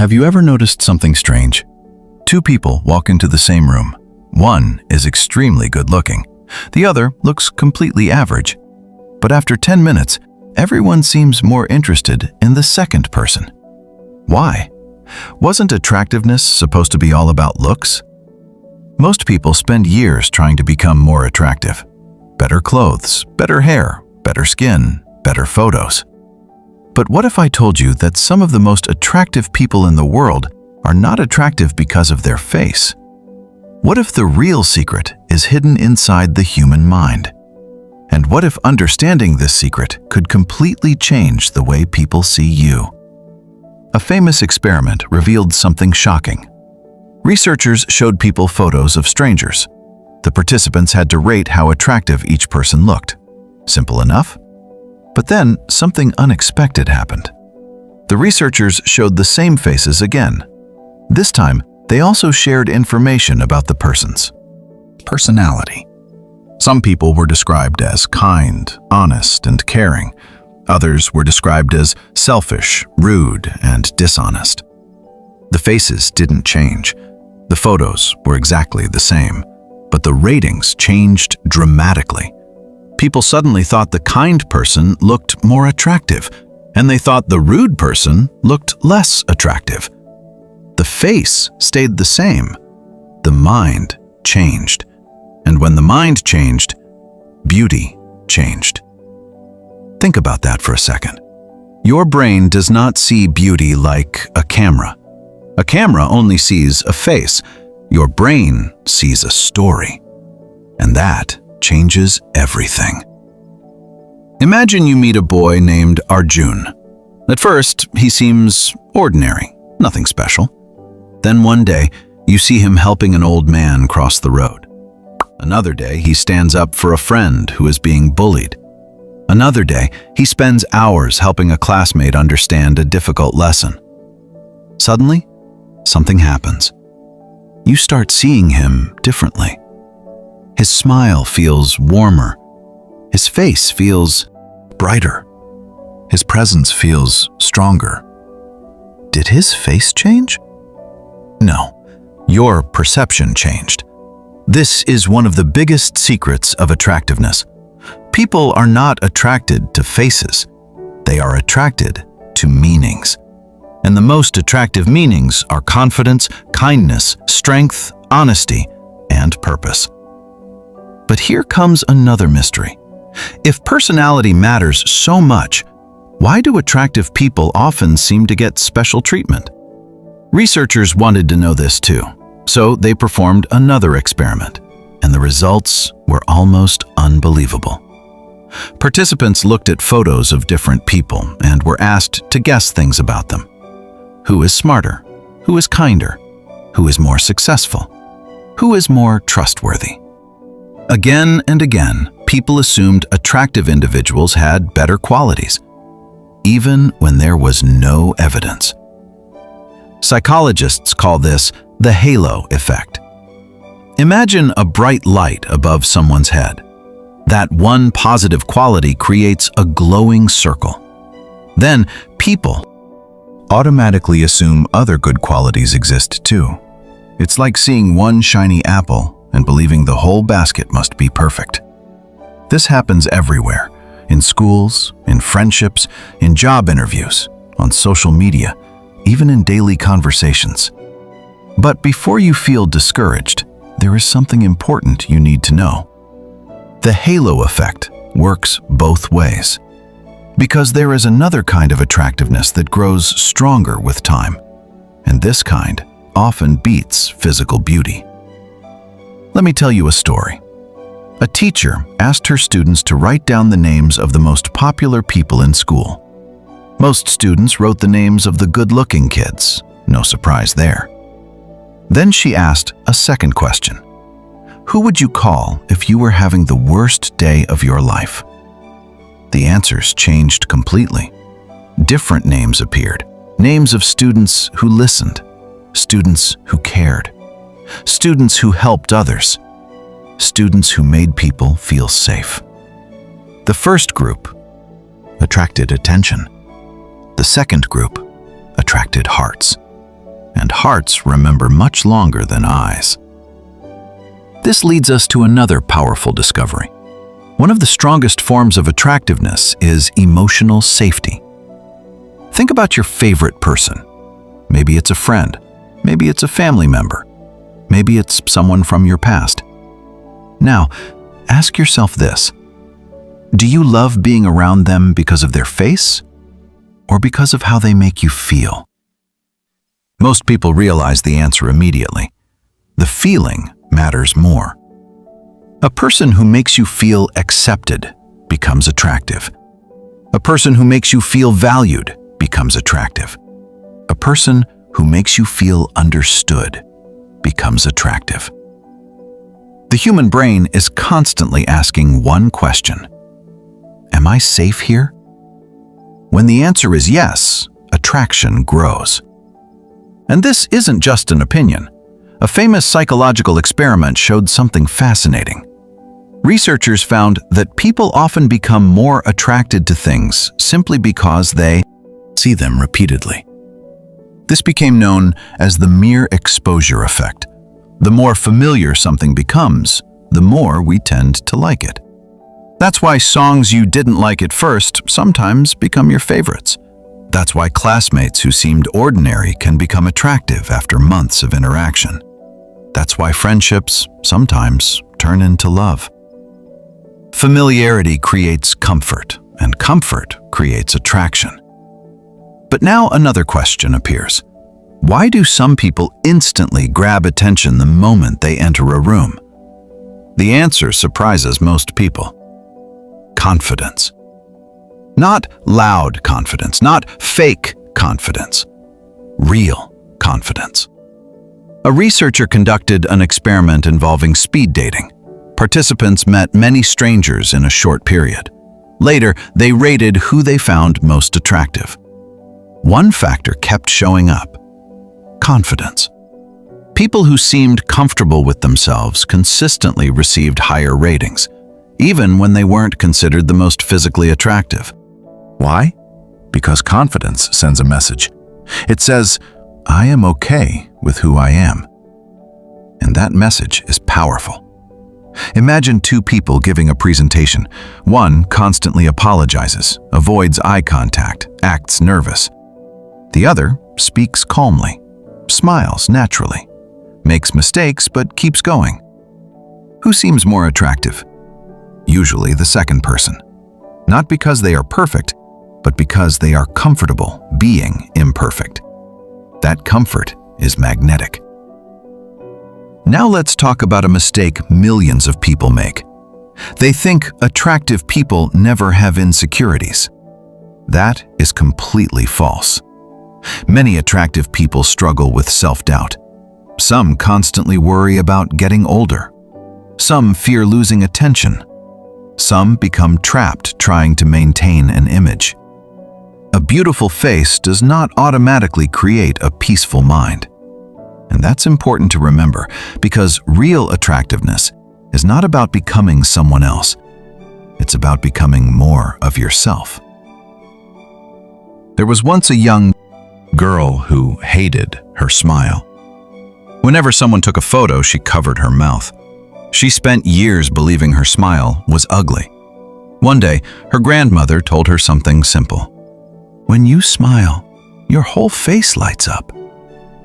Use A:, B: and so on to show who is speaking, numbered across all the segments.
A: Have you ever noticed something strange? Two people walk into the same room. One is extremely good-looking. The other looks completely average. But after 10 minutes, everyone seems more interested in the second person. Why? Wasn't attractiveness supposed to be all about looks? Most people spend years trying to become more attractive. Better clothes, better hair, better skin, better photos. But what if I told you that some of the most attractive people in the world are not attractive because of their face? What if the real secret is hidden inside the human mind? And what if understanding this secret could completely change the way people see you? A famous experiment revealed something shocking. Researchers showed people photos of strangers. The participants had to rate how attractive each person looked. Simple enough? But then something unexpected happened. The researchers showed the same faces again. This time, they also shared information about the person's personality. Some people were described as kind, honest, and caring. Others were described as selfish, rude, and dishonest. The faces didn't change. The photos were exactly the same, but the ratings changed dramatically. People suddenly thought the kind person looked more attractive, and they thought the rude person looked less attractive. The face stayed the same. The mind changed. And when the mind changed, beauty changed. Think about that for a second. Your brain does not see beauty like a camera. A camera only sees a face. Your brain sees a story. And that changes everything. Imagine you meet a boy named Arjun. At first, he seems ordinary, nothing special. Then one day, you see him helping an old man cross the road. Another day, he stands up for a friend who is being bullied. Another day, he spends hours helping a classmate understand a difficult lesson. Suddenly, something happens. You start seeing him differently. His smile feels warmer. His face feels brighter. His presence feels stronger. Did his face change? No, your perception changed. This is one of the biggest secrets of attractiveness. People are not attracted to faces. They are attracted to meanings. And the most attractive meanings are confidence, kindness, strength, honesty, and purpose. But here comes another mystery. If personality matters so much, why do attractive people often seem to get special treatment? Researchers wanted to know this too, so they performed another experiment, and the results were almost unbelievable. Participants looked at photos of different people and were asked to guess things about them. Who is smarter? Who is kinder? Who is more successful? Who is more trustworthy? Again and again, people assumed attractive individuals had better qualities, even when there was no evidence. Psychologists call this the halo effect. Imagine a bright light above someone's head. That one positive quality creates a glowing circle. Then people automatically assume other good qualities exist too. It's like seeing one shiny apple and believing the whole basket must be perfect. This happens everywhere, in schools, in friendships, in job interviews, on social media, even in daily conversations. But before you feel discouraged, there is something important you need to know. The halo effect works both ways. Because there is another kind of attractiveness that grows stronger with time, and this kind often beats physical beauty. Let me tell you a story. A teacher asked her students to write down the names of the most popular people in school. Most students wrote the names of the good-looking kids, no surprise there. Then she asked a second question. Who would you call if you were having the worst day of your life? The answers changed completely. Different names appeared. Names of students who listened, students who cared, students who helped others, students who made people feel safe. The first group attracted attention. The second group attracted hearts. hearts remember much longer than eyes. This leads us to another powerful discovery. One of the strongest forms of attractiveness is emotional safety. Think about your favorite person. Maybe it's a friend, maybe it's a family member, maybe it's someone from your past. Now, ask yourself this: do you love being around them because of their face or because of how they make you feel? Most people realize the answer immediately. The feeling matters more. A person who makes you feel accepted becomes attractive. A person who makes you feel valued becomes attractive. A person who makes you feel understood becomes attractive. The human brain is constantly asking one question: am I safe here? When the answer is yes, attraction grows. And this isn't just an opinion. A famous psychological experiment showed something fascinating. Researchers found that people often become more attracted to things simply because they see them repeatedly. This became known as the mere exposure effect. The more familiar something becomes, the more we tend to like it. That's why songs you didn't like at first sometimes become your favorites. That's why classmates who seemed ordinary can become attractive after months of interaction. That's why friendships sometimes turn into love. Familiarity creates comfort, and comfort creates attraction. But now another question appears. Why do some people instantly grab attention the moment they enter a room? The answer surprises most people. Confidence. Not loud confidence, not fake confidence. Real confidence. A researcher conducted an experiment involving speed dating. Participants met many strangers in a short period. Later, they rated who they found most attractive. One factor kept showing up: confidence. People who seemed comfortable with themselves consistently received higher ratings, even when they weren't considered the most physically attractive. Why? Because confidence sends a message. It says, I am okay with who I am. And that message is powerful. Imagine two people giving a presentation. One constantly apologizes, avoids eye contact, acts nervous. The other speaks calmly, smiles naturally, makes mistakes but keeps going. Who seems more attractive? Usually the second person. Not because they are perfect, but because they are comfortable being imperfect. That comfort is magnetic. Now let's talk about a mistake millions of people make. They think attractive people never have insecurities. That is completely false. Many attractive people struggle with self-doubt. Some constantly worry about getting older. Some fear losing attention. Some become trapped trying to maintain an image. A beautiful face does not automatically create a peaceful mind. And that's important to remember, because real attractiveness is not about becoming someone else. It's about becoming more of yourself. There was once a young girl who hated her smile. Whenever someone took a photo, she covered her mouth. She spent years believing her smile was ugly. One day, her grandmother told her something simple. When you smile, your whole face lights up.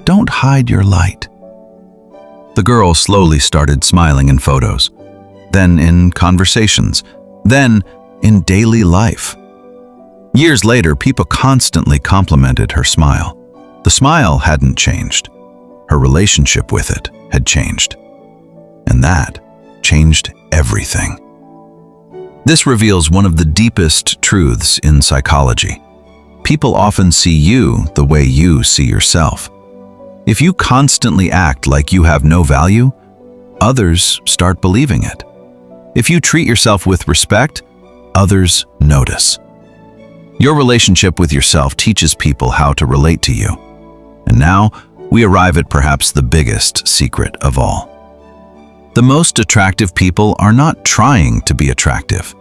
A: Don't hide your light. The girl slowly started smiling in photos, then in conversations, then in daily life. Years later, people constantly complimented her smile. The smile hadn't changed. Her relationship with it had changed. And that changed everything. This reveals one of the deepest truths in psychology. People often see you the way you see yourself. If you constantly act like you have no value, others start believing it. If you treat yourself with respect, others notice. Your relationship with yourself teaches people how to relate to you. And now, we arrive at perhaps the biggest secret of all. The most attractive people are not trying to be attractive.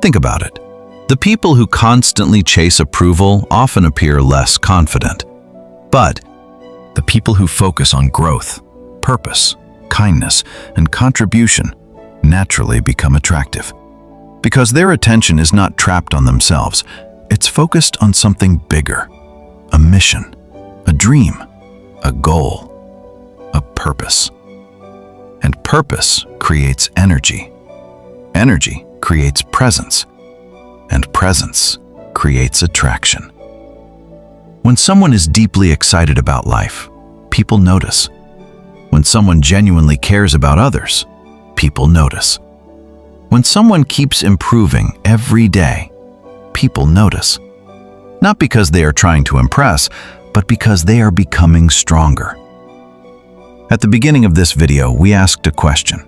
A: Think about it. The people who constantly chase approval often appear less confident. But The people who focus on growth, purpose, kindness, and contribution naturally become attractive. Because their attention is not trapped on themselves, it's focused on something bigger, a mission, a dream, a goal, a purpose. And purpose creates energy. Energy creates presence. And presence creates attraction. When someone is deeply excited about life, people notice. When someone genuinely cares about others, people notice. When someone keeps improving every day, people notice. Not because they are trying to impress, but because they are becoming stronger. At the beginning of this video, we asked a question.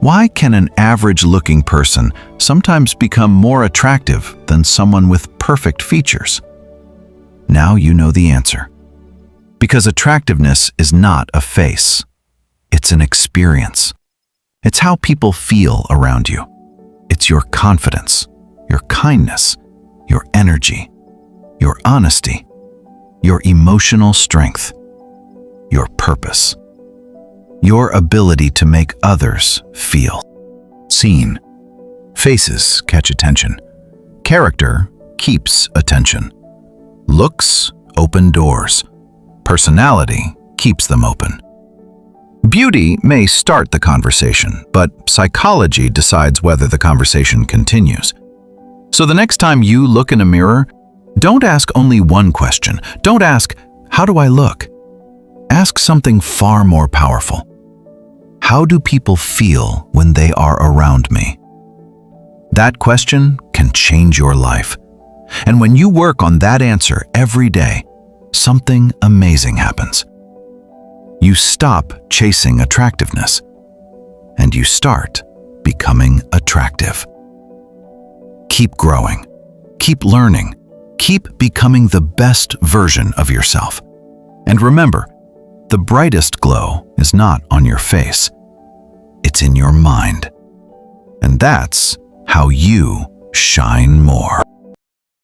A: Why can an average-looking person sometimes become more attractive than someone with perfect features? Now you know the answer. Because attractiveness is not a face. It's an experience. It's how people feel around you. It's your confidence, your kindness, your energy, your honesty, your emotional strength, your purpose, your ability to make others feel seen. Faces catch attention. Character keeps attention. Looks open doors. Personality keeps them open. Beauty may start the conversation, but psychology decides whether the conversation continues. So the next time you look in a mirror, don't ask only one question. Don't ask, "How do I look?" Ask something far more powerful. How do people feel when they are around me? That question can change your life. And when you work on that answer every day, something amazing happens. You stop chasing attractiveness, and you start becoming attractive. Keep growing, keep learning, keep becoming the best version of yourself. And remember, the brightest glow is not on your face, it's in your mind. And that's how you shine more.